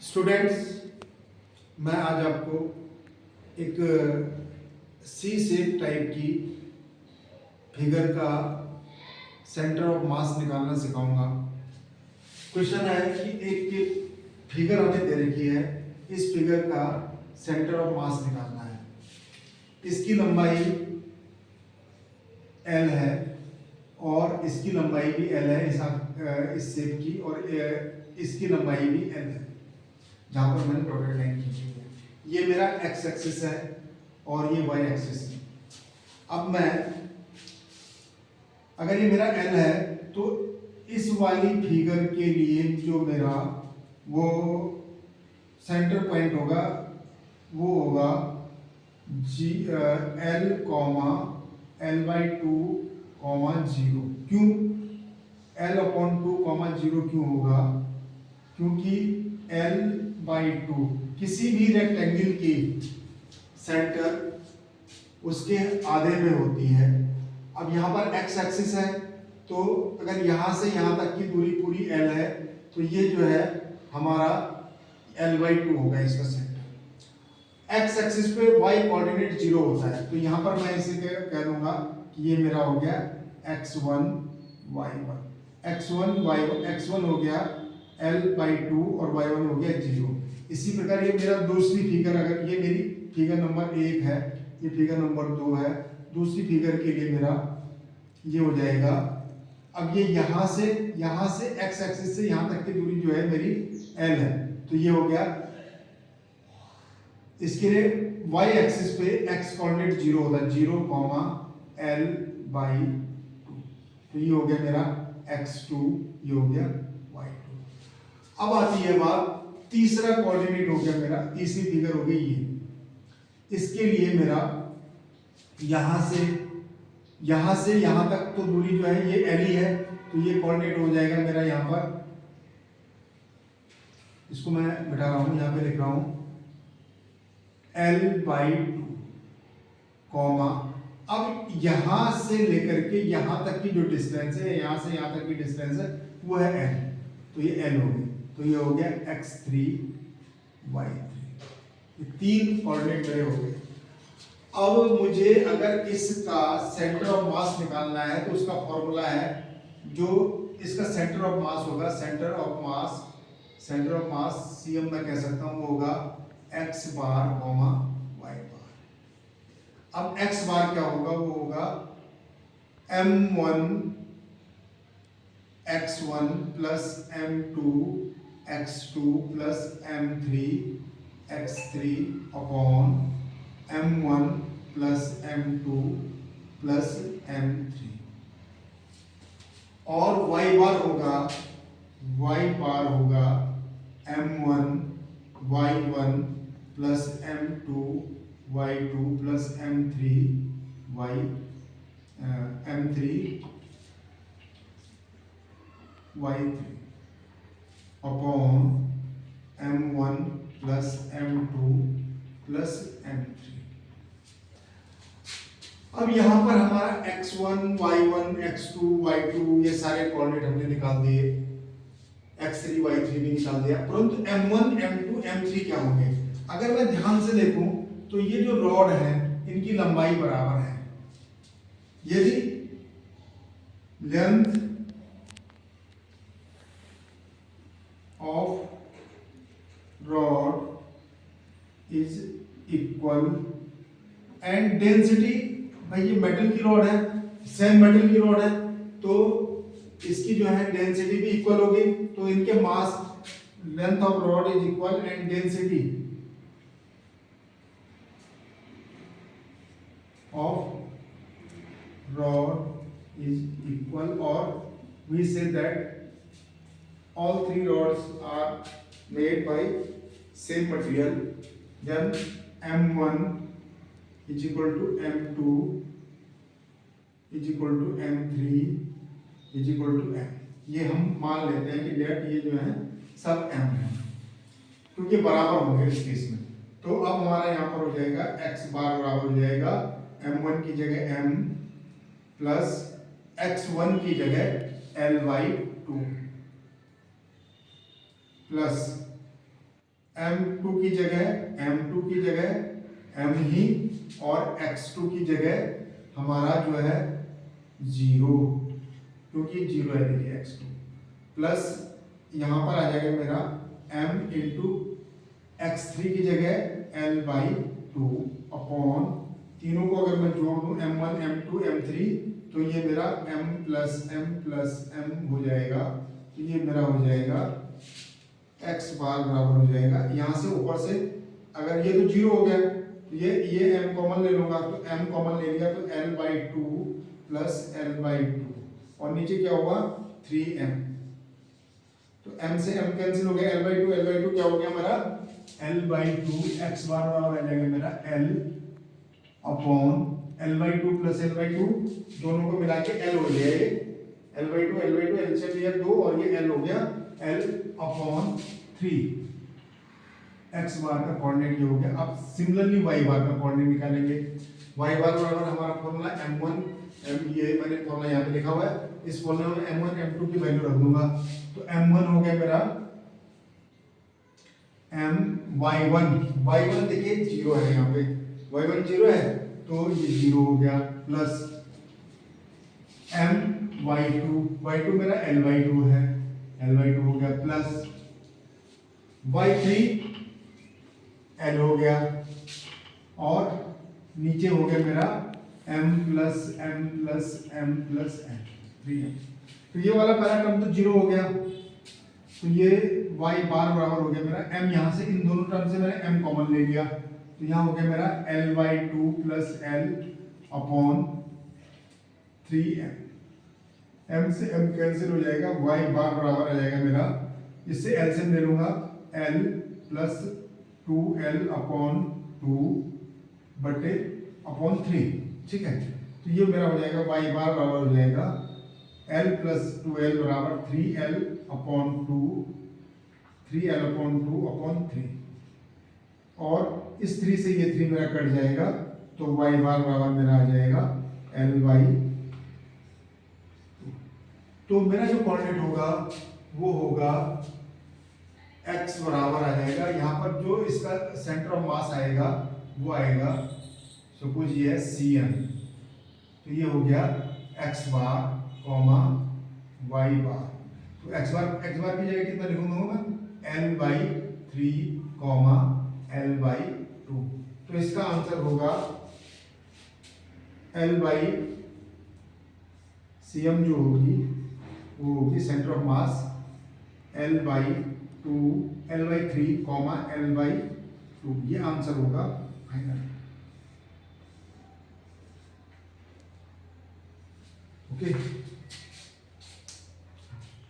Students, मैं आज आपको एक सी शेप टाइप की फिगर का सेंटर ऑफ मास निकालना सिखाऊंगा। क्वेश्चन है कि एक फिगर हमें दे रखी है, इस फिगर का सेंटर ऑफ मास निकालना है। इसकी लंबाई L है और इसकी लंबाई भी L है, इस शेप की, और इसकी लंबाई भी L है जहां पर मैंने डॉटेड लाइन खींची है। ये मेरा x एक्सिस है और ये y एक्सिस है। अब मैं, अगर ये मेरा L है तो इस वाली फिगर के लिए जो मेरा वो सेंटर पॉइंट होगा वो होगा L कॉमा L/2 कॉमा 0। क्यों L/2 कॉमा 0 क्यों होगा? क्योंकि L/2 किसी भी रेक्टेंगल की सेंटर उसके आधे में होती है। अब यहाँ पर x एक्सिस है, तो अगर यहाँ से यहाँ तक की दूरी पूरी L है तो ये जो है हमारा L/2 होगा इसका सेंटर। x एक्सिस पे y कोऑर्डिनेट 0 होता है, तो यहाँ पर मैं इसे कह दूंगा कि ये मेरा हो गया x1 y1। x1 हो गया L/2 और y1 हो गया 0। इसी प्रकार ये मेरा दूसरी फिगर, अगर ये मेरी फिगर नंबर 1 है, ये फिगर नंबर 2 है, दूसरी फिगर के लिए मेरा ये हो जाएगा। अब ये यहाँ से x एक्सिस से यहाँ तक की दूरी जो है मेरी L है, तो ये हो गया। इसके लिए y एक्सिस पे x कोऑर्डिनेट 0 होता है, 0 कॉमा L/2, तो ये हो गया मेरा x2, ये हो गया y2। अब आती है बात, तीसरा कोऑर्डिनेट हो गया मेरा, तीसरी फिगर हो गई ये। इसके लिए मेरा यहां से यहां तक तो दूरी जो है ये L ही है, तो ये कोऑर्डिनेट हो जाएगा मेरा यहां पर, इसको मैं बिठा रहा हूं, यहां पे लिख रहा हूं L/2 कॉमा, अब यहां से लेकर के यहां तक की जो डिस्टेंस है, यहां से यहां तक की डिस्टेंस है वो है L, तो ये L हो गई, तो ये हो गया x3 y3। ये तीन कोऑर्डिनेट मेरे हो गए। अब मुझे अगर इसका सेंटर ऑफ मास निकालना है तो उसका फॉर्मूला है, जो इसका सेंटर ऑफ मास होगा, सेंटर ऑफ मास CM मैं कह सकता हूं, वो होगा x बार कॉमा y बार। अब x बार क्या होगा? वो होगा m1 x1 plus m2 x2 plus m3 x3 upon m1 plus m2 plus m3, और y बार होगा m1 y1 plus m2 y2 plus m3 y3 upon m1 plus m2 plus m3। अब यहां पर हमारा x1 y1 x2 y2 ये सारे coordinate हमने निकाल दिए, x3 y3 भी निकाल दिया, परंतु m1 m2 m3 क्या होंगे? अगर मैं ध्यान से देखूं तो ये जो रॉड है इनकी लंबाई बराबर है। यदि length of rod is equal and density, भाई ये मेटल की रॉड है, सेम मेटल की रॉड है, तो इसकी जो है डेंसिटी भी इक्वल होगी, तो इनके mass, length of rod is equal and density of rod is equal, और we see that all three rods are made by same material, then m1 is equal to m2 is equal to m3 is equal to m। ये हम मान लेते हैं कि date ये जो है सब m है, क्योंकि बराबर होंगे इस केस में। तो अब हमारा यहाँ पर हो जाएगा x बार बराबर हो जाएगा m1 की जगह m प्लस x1 की जगह L/2 प्लस m2 की जगह m ही और x2 की जगह हमारा जो है 0, क्योंकि 0 है, देखिए x2 प्लस यहाँ पर आ जाएगा मेरा m इंटू x3 की जगह l/2 अपॉन, तीनों को अगर मैं जोड़ दूं m1 m2 m3 तो ये मेरा m प्लस m हो जाएगा। तो ये मेरा हो जाएगा x बार बराबर हो जाएगा, यहाँ से ऊपर से अगर ये तो 0 हो गया तो ये m कॉमन ले लूंगा, तो m कॉमन ले लिया तो l/2 प्लस l/2 और नीचे क्या होगा 3m, तो m से m कैंसिल हो गया, l/2 क्या हो गया मेरा l/2, x बार बराबर आ जाएगा मेरा l upon l/2 plus l/2 दोनों को मिला के l हो गया, ये l/2 l से लिया 2 और ये l हो गया l अपॉन 3, x बार का कोऑर्डिनेट ये हो गया। अब सिमिलरली y बार का कोऑर्डिनेट निकालेंगे, y बार बराबर हमारा फॉर्मूला m1 m, ये मैंने फॉर्मूला यहाँ पे लिखा हुआ है, इस फॉर्मूले में m1 m2 की वैल्यू रख दूंगा, तो m1 हो गया मेरा y1 देखिए 0 है, यहाँ पे y1 0 है तो ये 0 हो गया, प्लस y2 मेरा l/2 है, l/2 हो गया, प्लस y3 l हो गया और नीचे हो गया मेरा m plus m plus m plus m 3m। तो ये वाला पहला टर्म तो 0 हो गया, तो ये y बार बराबर हो गया मेरा m, यहाँ से इन दोनों टर्म से मैंने m कॉमन ले लिया, तो यहाँ हो गया मेरा l/2 plus l upon 3m, m से m कैंसिल हो जाएगा, y बार बराबर आ जाएगा मेरा, इससे एलसीएम ले लूंगा l प्लस 2l अपॉन 2 बटे अपॉन 3, ठीक है। तो ये मेरा हो जाएगा y बार बराबर हो जाएगा l प्लस 2l बराबर 3l upon 2, 3l upon 2 upon 3, और इस 3 से ये 3 मेरा कट जाएगा, तो y बार बराबर मेरा आ जाएगा l/2। तो मेरा जो कोऑर्डिनेट होगा वो होगा x बराबर आ जाएगा, यहाँ पर जो इसका सेंटर ऑफ मास आएगा वो आएगा, सपोज ये है Cm, तो ये हो गया x बार कॉमा y बार, तो x बार की जगह कितना लिखूंगा मैं l/3 कॉमा l/2, तो इसका आंसर होगा l/Cm जो होगी वो होगी centre of mass l/3 comma l/2, ये आंसर होगा फाइनल। ओके।